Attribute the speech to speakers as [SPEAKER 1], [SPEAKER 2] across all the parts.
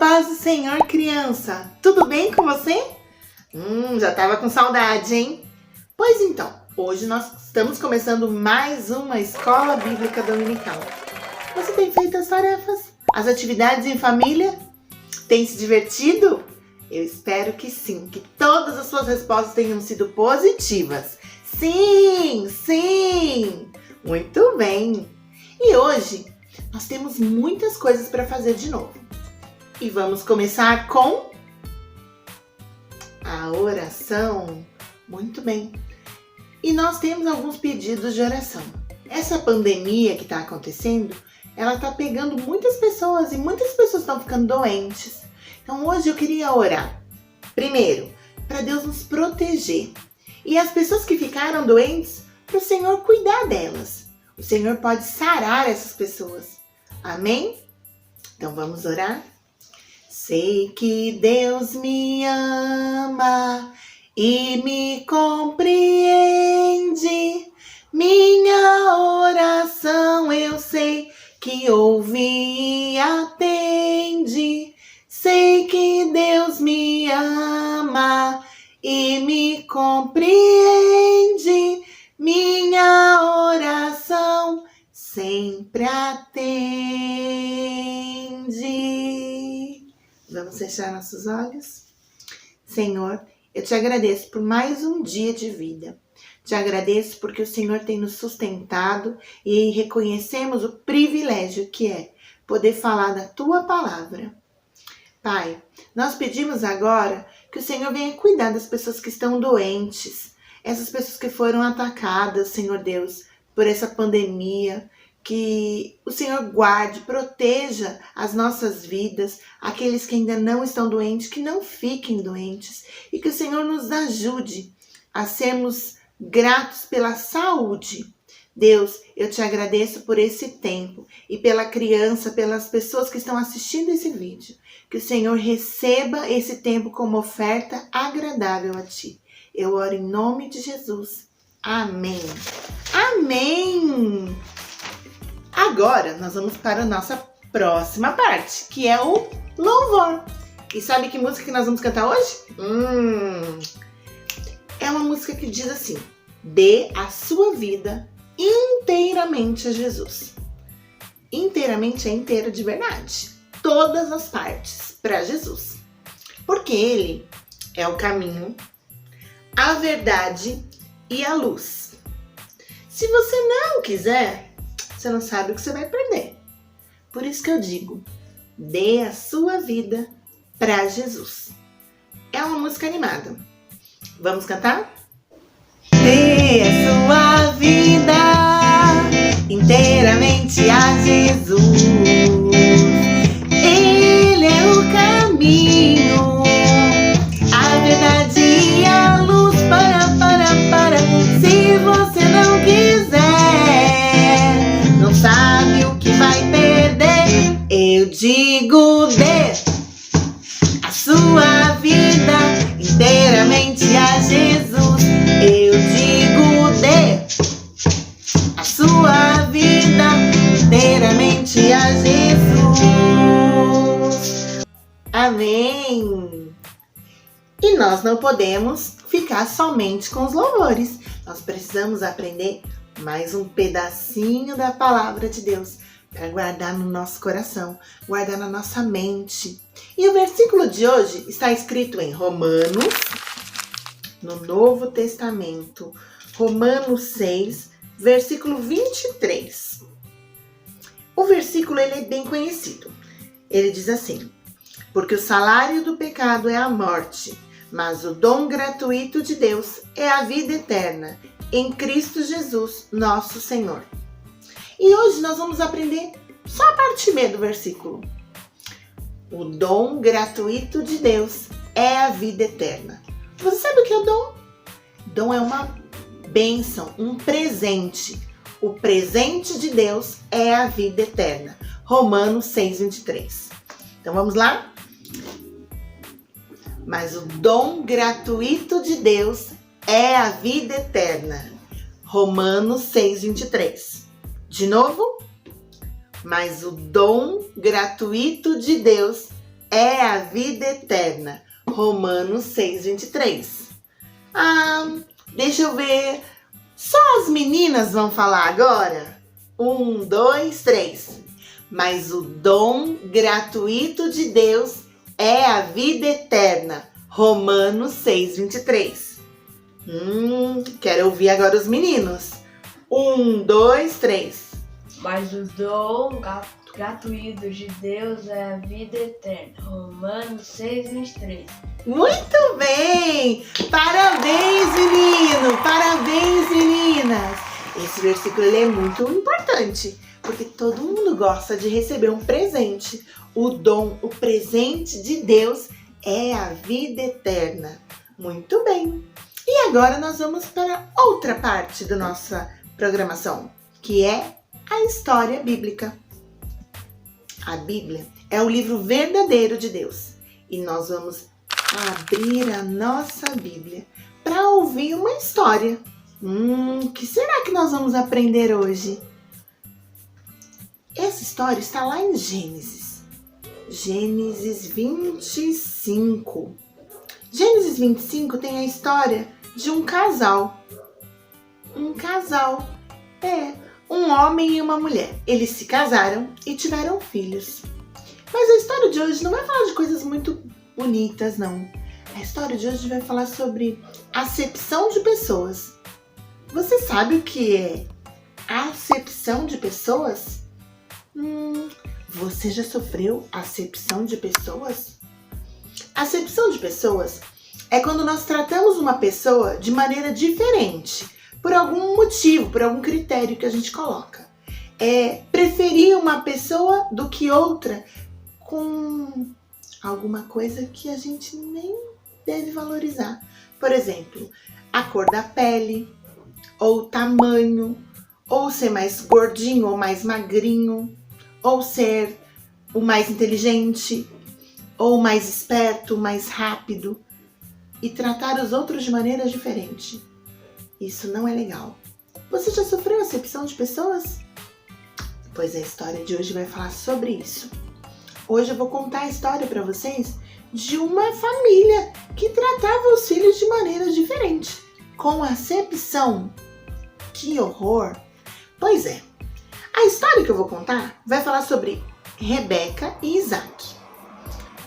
[SPEAKER 1] paz do Senhor, criança! Tudo bem com você? Já tava com saudade, hein? Pois então, hoje nós estamos começando mais uma escola bíblica dominical. Você tem feito as tarefas? As atividades em família? Tem se divertido? Eu espero que sim, que todas as suas respostas tenham sido positivas. Sim, sim! Muito bem! E hoje nós temos muitas coisas para fazer de novo. E vamos começar com a oração. Muito bem. E nós temos alguns pedidos de oração. Essa pandemia que está acontecendo, ela está pegando muitas pessoas e muitas pessoas estão ficando doentes. Então hoje eu queria orar. Primeiro, para Deus nos proteger. E as pessoas que ficaram doentes, para o Senhor cuidar delas. O Senhor pode sarar essas pessoas. Amém? Então vamos orar? Sei que Deus me ama e me compreende. Minha oração eu sei que ouve e atende. Sei que Deus me ama e me compreende. Minha oração sempre atende. Vamos fechar nossos olhos? Senhor, eu te agradeço por mais um dia de vida. Te agradeço porque o Senhor tem nos sustentado e reconhecemos o privilégio que é poder falar da tua palavra. Pai, nós pedimos agora que o Senhor venha cuidar das pessoas que estão doentes, essas pessoas que foram atacadas, Senhor Deus, por essa pandemia. Que o Senhor guarde, proteja as nossas vidas, aqueles que ainda não estão doentes, que não fiquem doentes. E que o Senhor nos ajude a sermos gratos pela saúde. Deus, eu te agradeço por esse tempo e pela criança, pelas pessoas que estão assistindo esse vídeo. Que o Senhor receba esse tempo como oferta agradável a ti. Eu oro em nome de Jesus. Amém. Amém. Agora nós vamos para a nossa próxima parte, que é o louvor. E sabe que música que nós vamos cantar hoje? É uma música que diz assim: dê a sua vida inteiramente a Jesus. Inteiramente é inteira de verdade. Todas as partes para Jesus. Porque Ele é o caminho, a verdade e a luz. Se você não quiser, você não sabe o que você vai perder. Por isso que eu digo, dê a sua vida para Jesus. É uma música animada. Vamos cantar? Dê a sua vida inteiramente a Jesus. Ele é o caminho, a verdade e a luz. Para. Se você não quiser, não sabe o que vai perder. Eu digo, dê a sua vida inteiramente a Jesus. Eu digo, dê a sua vida inteiramente a Jesus. Amém. E nós não podemos ficar somente com os louvores. Nós precisamos aprender mais um pedacinho da palavra de Deus para guardar no nosso coração, guardar na nossa mente. E o versículo de hoje está escrito em Romanos, no Novo Testamento, Romanos 6, versículo 23. O versículo ele é bem conhecido. Ele diz assim: porque o salário do pecado é a morte, mas o dom gratuito de Deus é a vida eterna, em Cristo Jesus, nosso Senhor. E hoje nós vamos aprender só a parte B do versículo. O dom gratuito de Deus é a vida eterna. Você sabe o que é o dom? Dom é uma bênção, um presente. O presente de Deus é a vida eterna. Romanos 6, 23. Então vamos lá? Mas o dom gratuito de Deus é a vida eterna. Romanos 6, 23. De novo? Mas o dom gratuito de Deus é a vida eterna. Romanos 6:23. Deixa eu ver. Só as meninas vão falar agora? 1, 2, 3. Mas o dom gratuito de Deus é a vida eterna. Romanos 6:23. Quero ouvir agora os meninos. 1, 2, 3.
[SPEAKER 2] Mas o dom gratuito de Deus é a vida eterna. Romanos 6:23.
[SPEAKER 1] Muito bem! Parabéns, menino! Parabéns, meninas! Esse versículo ele é muito importante, porque todo mundo gosta de receber um presente. O dom, o presente de Deus é a vida eterna. Muito bem! E agora nós vamos para outra parte da nossa programação, que é a história bíblica. A Bíblia é o livro verdadeiro de Deus e nós vamos abrir a nossa Bíblia para ouvir uma história. Que será que nós vamos aprender hoje? Essa história está lá em Gênesis. Gênesis 25. Gênesis 25 tem a história de um casal. Um homem e uma mulher. Eles se casaram e tiveram filhos. Mas a história de hoje não vai falar de coisas muito bonitas, não. A história de hoje vai falar sobre acepção de pessoas. Você sabe o que é acepção de pessoas? Você já sofreu acepção de pessoas? Acepção de pessoas é quando nós tratamos uma pessoa de maneira diferente, por algum motivo, por algum critério que a gente coloca. Preferir uma pessoa do que outra com alguma coisa que a gente nem deve valorizar. Por exemplo, a cor da pele, ou o tamanho, ou ser mais gordinho ou mais magrinho, ou ser o mais inteligente, ou mais esperto, mais rápido, e tratar os outros de maneira diferente. Isso não é legal. Você já sofreu acepção de pessoas? Pois a história de hoje vai falar sobre isso. Hoje eu vou contar a história para vocês de uma família que tratava os filhos de maneira diferente, com acepção. Que horror! Pois é, a história que eu vou contar vai falar sobre Rebeca e Isaac.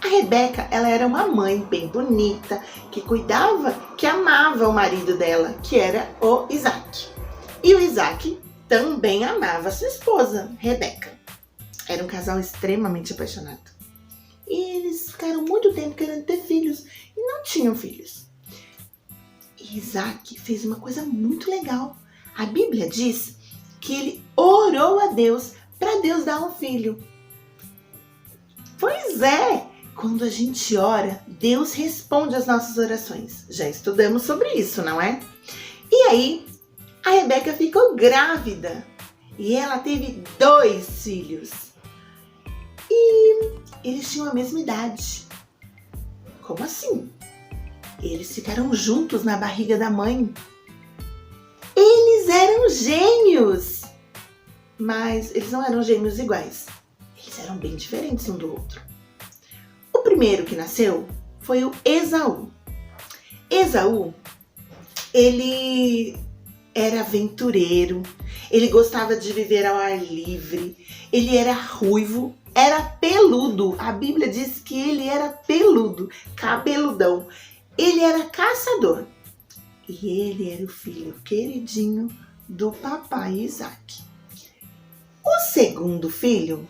[SPEAKER 1] A Rebeca, ela era uma mãe bem bonita, que cuidava, que amava o marido dela, que era o Isaac. E o Isaac também amava sua esposa, Rebeca. Era um casal extremamente apaixonado. E eles ficaram muito tempo querendo ter filhos e não tinham filhos. E Isaac fez uma coisa muito legal. A Bíblia diz que ele orou a Deus para Deus dar um filho. Pois é! Quando a gente ora, Deus responde às nossas orações. Já estudamos sobre isso, não é? E aí, a Rebeca ficou grávida e ela teve 2 filhos. E eles tinham a mesma idade. Como assim? Eles ficaram juntos na barriga da mãe. Eles eram gêmeos! Mas eles não eram gêmeos iguais. Eles eram bem diferentes um do outro. O primeiro que nasceu foi o Esaú. Esaú, ele era aventureiro, ele gostava de viver ao ar livre, ele era ruivo, era peludo. A Bíblia diz que ele era peludo, cabeludão. Ele era caçador. E ele era o filho queridinho do papai Isaac. O segundo filho,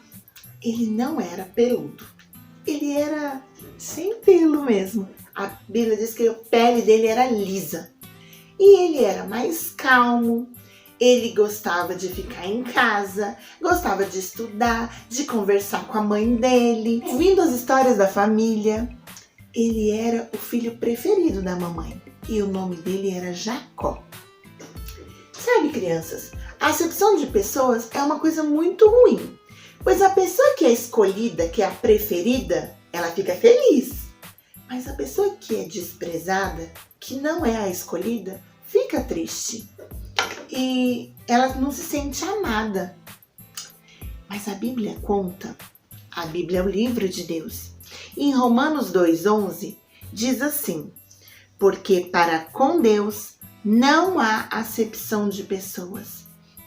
[SPEAKER 1] ele não era peludo. Ele era sem pelo mesmo. A Bíblia diz que a pele dele era lisa. E ele era mais calmo. Ele gostava de ficar em casa, gostava de estudar, de conversar com a mãe dele, ouvindo as histórias da família. Ele era o filho preferido da mamãe e o nome dele era Jacó. Sabe, crianças, a acepção de pessoas é uma coisa muito ruim, pois a pessoa que é escolhida, que é a preferida, ela fica feliz. Mas a pessoa que é desprezada, que não é a escolhida, fica triste. E ela não se sente amada. Mas a Bíblia conta A Bíblia é o livro de Deus. E em Romanos 2,11 diz assim: porque para com Deus não há acepção de pessoas.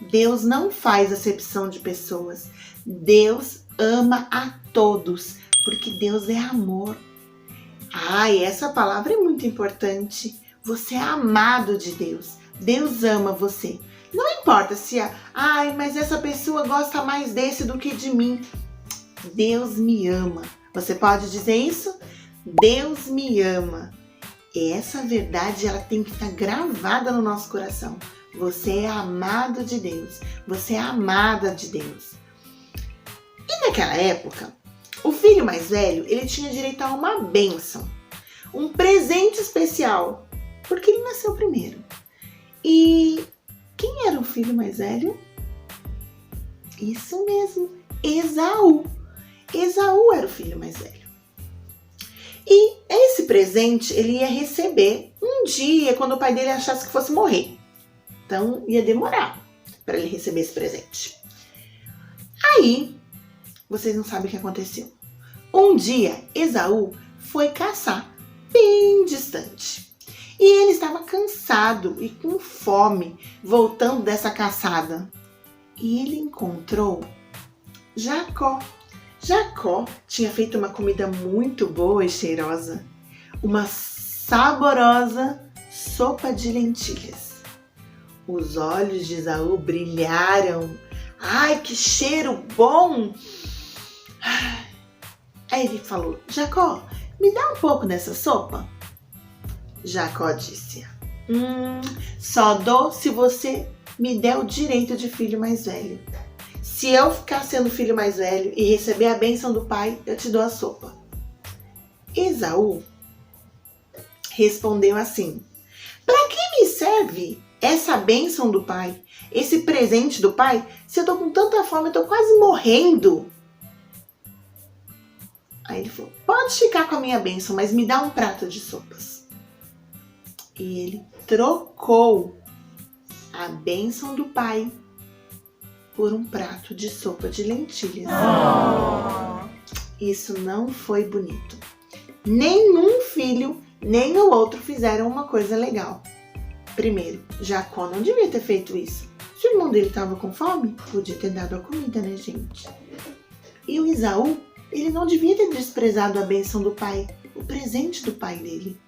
[SPEAKER 1] Deus não faz acepção de pessoas. Deus ama a todos, porque Deus é amor. E essa palavra é muito importante. Você é amado de Deus. Deus ama você. Não importa se mas essa pessoa gosta mais desse do que de mim. Deus me ama. Você pode dizer isso? Deus me ama. E essa verdade, ela tem que estar gravada no nosso coração. Você é amado de Deus. Você é amada de Deus. E naquela época, o filho mais velho, ele tinha direito a uma bênção. Um presente especial. Porque ele nasceu primeiro. E quem era o filho mais velho? Isso mesmo, Esaú. Esaú era o filho mais velho. E esse presente ele ia receber um dia quando o pai dele achasse que fosse morrer. Então ia demorar para ele receber esse presente. Aí, vocês não sabem o que aconteceu. Um dia, Esaú foi caçar bem distante. E ele estava cansado e com fome, voltando dessa caçada. E ele encontrou Jacó. Jacó tinha feito uma comida muito boa e cheirosa. Uma saborosa sopa de lentilhas. Os olhos de Esaú brilharam. Ai, que cheiro bom! Aí ele falou: Jacó, me dá um pouco dessa sopa? Jacó disse: só dou se você me der o direito de filho mais velho. Se eu ficar sendo filho mais velho e receber a bênção do pai, eu te dou a sopa. Esaú respondeu assim: para que me serve essa bênção do pai, esse presente do pai, se eu tô com tanta fome, eu tô quase morrendo? Aí ele falou: pode ficar com a minha bênção, mas me dá um prato de sopas. E ele trocou a bênção do pai por um prato de sopa de lentilhas. Isso não foi bonito. Nenhum filho, nem o outro fizeram uma coisa legal. Primeiro, Jacó não devia ter feito isso. Se o irmão dele estava com fome, podia ter dado a comida, né, gente? E o Esaú, ele não devia ter desprezado a bênção do pai, o presente do pai dele.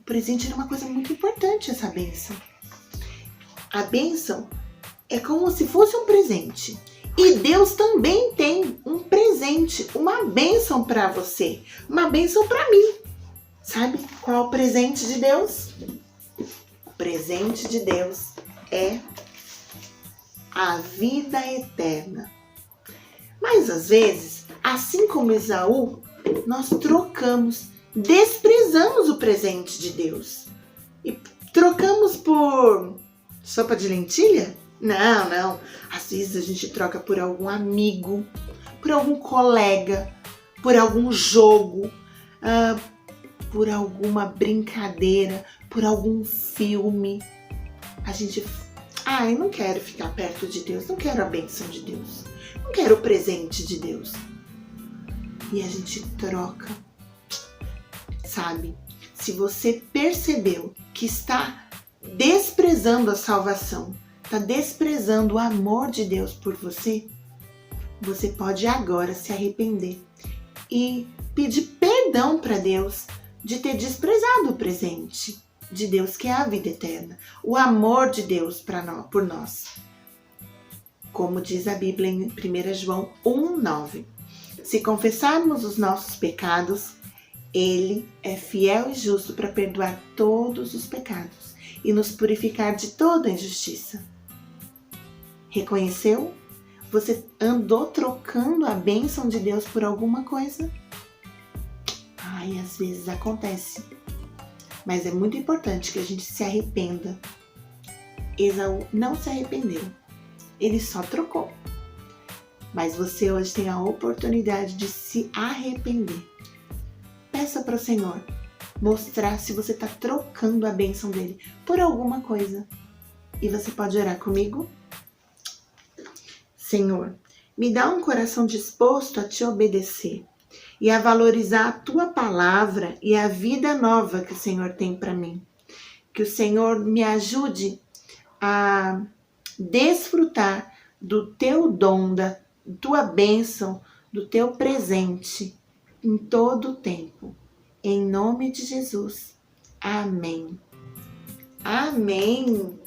[SPEAKER 1] O presente era uma coisa muito importante, essa bênção. A bênção é como se fosse um presente. E Deus também tem um presente, uma bênção para você, uma bênção para mim. Sabe qual é o presente de Deus? O presente de Deus é a vida eterna. Mas às vezes, assim como Esaú, nós trocamos, desprezamos o presente de Deus. E trocamos por sopa de lentilha? Não. Às vezes a gente troca por algum amigo, por algum colega, por algum jogo, por alguma brincadeira, por algum filme. A gente... eu não quero ficar perto de Deus, não quero a bênção de Deus, não quero o presente de Deus. E a gente troca. Sabe? Se você percebeu que está desprezando a salvação, está desprezando o amor de Deus por você, você pode agora se arrepender e pedir perdão para Deus de ter desprezado o presente de Deus, que é a vida eterna, o amor de Deus por nós. Como diz a Bíblia em 1 João 1,9: se confessarmos os nossos pecados, Ele é fiel e justo para perdoar todos os pecados e nos purificar de toda injustiça. Reconheceu? Você andou trocando a bênção de Deus por alguma coisa? Às vezes acontece. Mas é muito importante que a gente se arrependa. Esaú não se arrependeu. Ele só trocou. Mas você hoje tem a oportunidade de se arrepender. Peça para o Senhor mostrar se você está trocando a bênção dele por alguma coisa. E você pode orar comigo? Senhor, Me dá um coração disposto a te obedecer e a valorizar a tua palavra e a vida nova que o Senhor tem para mim. Que o Senhor me ajude a desfrutar do teu dom, da tua bênção, do teu presente em todo o tempo. Em nome de Jesus. Amém. Amém.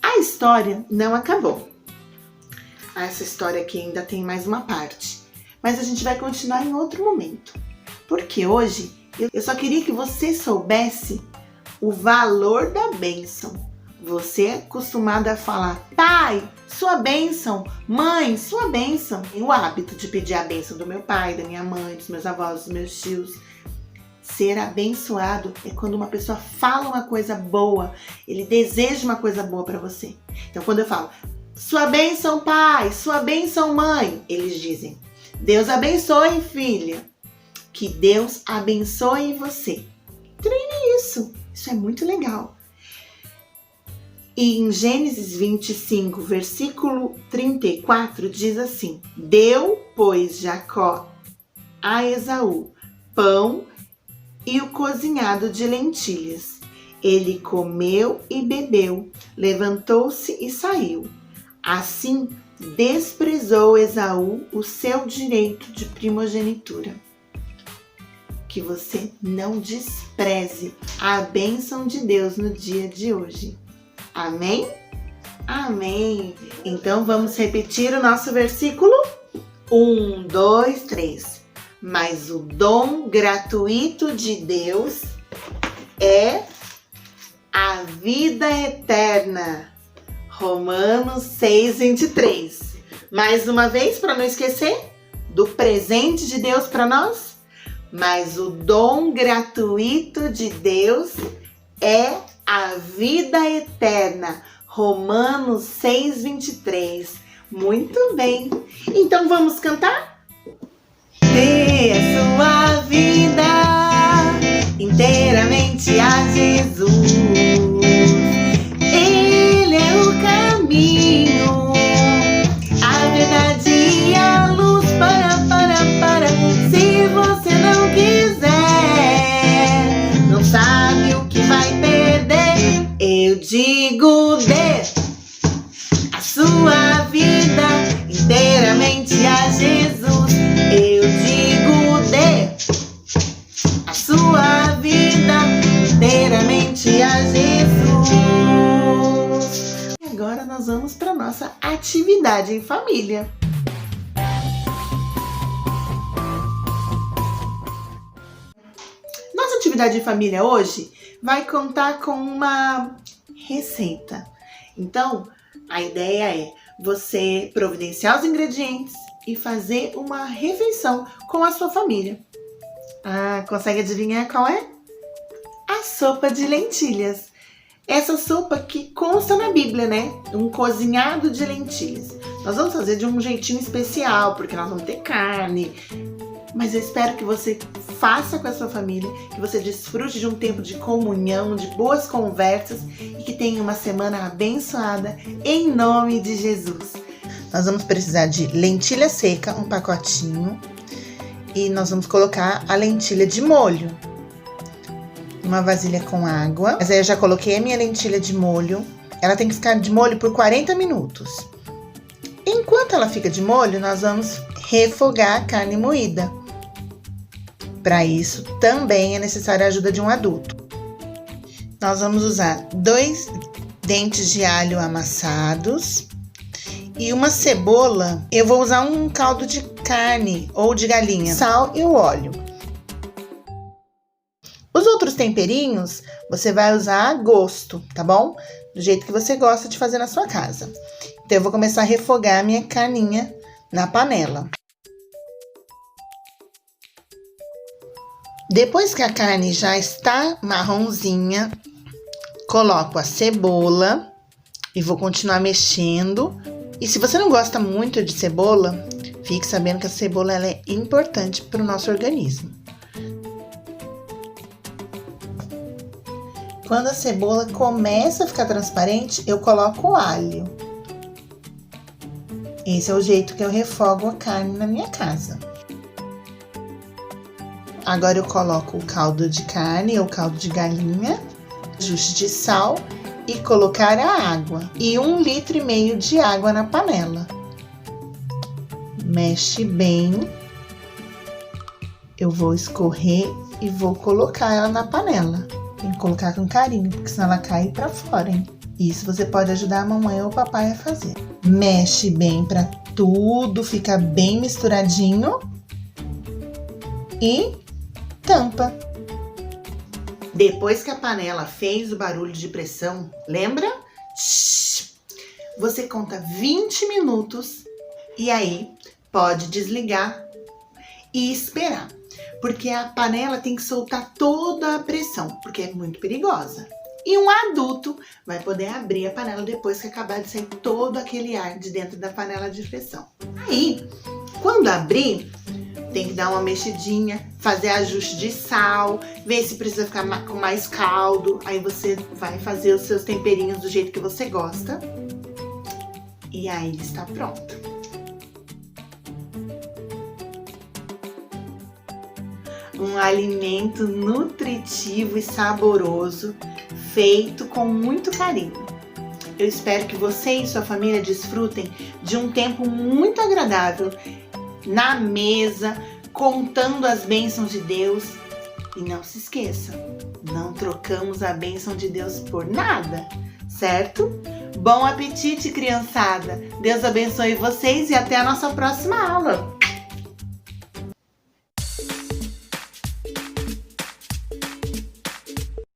[SPEAKER 1] A história não acabou. Essa história aqui ainda tem mais uma parte. Mas a gente vai continuar em outro momento. Porque hoje eu só queria que você soubesse o valor da bênção. Você é acostumado a falar: pai, sua bênção, mãe, sua bênção. Tenho o hábito de pedir a bênção do meu pai, da minha mãe, dos meus avós, dos meus tios. Ser abençoado é quando uma pessoa fala uma coisa boa, ele deseja uma coisa boa para você. Então quando eu falo: sua bênção, pai, sua bênção, mãe, eles dizem: Deus abençoe, filha. Que Deus abençoe você. Treine isso. Isso é muito legal. E em Gênesis 25, versículo 34, diz assim: deu, pois, Jacó a Esaú pão e o cozinhado de lentilhas. Ele comeu e bebeu, levantou-se e saiu. Assim, desprezou Esaú o seu direito de primogenitura. Que você não despreze a bênção de Deus no dia de hoje. Amém? Amém. Então vamos repetir o nosso versículo? 1, 2, 3. Mas o dom gratuito de Deus é a vida eterna. Romanos 6, 23. Mais uma vez, para não esquecer, do presente de Deus para nós. Mas o dom gratuito de Deus é a vida eterna. Romanos 6, 23. Muito bem. Então vamos cantar? Dê a sua vida inteiramente a Jesus. Ele é o caminho, a verdade e a luz. Para. Se você não quiser, não sabe o que vai perder. Eu digo: dê a sua vida inteiramente a Jesus. Eu digo: dê a sua vida inteiramente a Jesus. E agora nós vamos para nossa atividade em família. Nossa atividade de família hoje vai contar com uma receita. Então, a ideia é você providenciar os ingredientes e fazer uma refeição com a sua família. Ah, consegue adivinhar qual é? A sopa de lentilhas. Essa sopa que consta na Bíblia, né? Um cozinhado de lentilhas. Nós vamos fazer de um jeitinho especial, porque nós vamos ter carne. Mas eu espero que você faça com a sua família, que você desfrute de um tempo de comunhão, de boas conversas e que tenha uma semana abençoada em nome de Jesus. Nós vamos precisar de lentilha seca, um pacotinho, e nós vamos colocar a lentilha de molho. Uma vasilha com água. Mas aí eu já coloquei a minha lentilha de molho. Ela tem que ficar de molho por 40 minutos. Enquanto ela fica de molho, nós vamos refogar a carne moída. Para isso, também é necessária a ajuda de um adulto. Nós vamos usar 2 dentes de alho amassados e uma cebola. Eu vou usar um caldo de carne ou de galinha, sal e o óleo. Os outros temperinhos você vai usar a gosto, tá bom? Do jeito que você gosta de fazer na sua casa. Então eu vou começar a refogar a minha carninha na panela. Depois que a carne já está marronzinha, coloco a cebola e vou continuar mexendo. E se você não gosta muito de cebola, fique sabendo que a cebola ela é importante para o nosso organismo. Quando a cebola começa a ficar transparente, eu coloco o alho. Esse é o jeito que eu refogo a carne na minha casa. Agora eu coloco o caldo de carne ou caldo de galinha, ajuste de sal e colocar a água. E 1,5 litro de água na panela. Mexe bem. Eu vou escorrer e vou colocar ela na panela. Tem que colocar com carinho, porque senão ela cai pra fora, hein? Isso você pode ajudar a mamãe ou o papai a fazer. Mexe bem para tudo ficar bem misturadinho e tampa. Depois que a panela fez o barulho de pressão, lembra? Você conta 20 minutos e aí pode desligar e esperar. Porque a panela tem que soltar toda a pressão, porque é muito perigosa. E um adulto vai poder abrir a panela depois que acabar de sair todo aquele ar de dentro da panela de pressão. Aí, quando abrir, tem que dar uma mexidinha, fazer ajuste de sal, ver se precisa ficar com mais caldo. Aí você vai fazer os seus temperinhos do jeito que você gosta. E aí está pronto. Um alimento nutritivo e saboroso, feito com muito carinho. Eu espero que você e sua família desfrutem de um tempo muito agradável na mesa, contando as bênçãos de Deus. E não se esqueça, não trocamos a bênção de Deus por nada, certo? Bom apetite, criançada! Deus abençoe vocês e até a nossa próxima aula!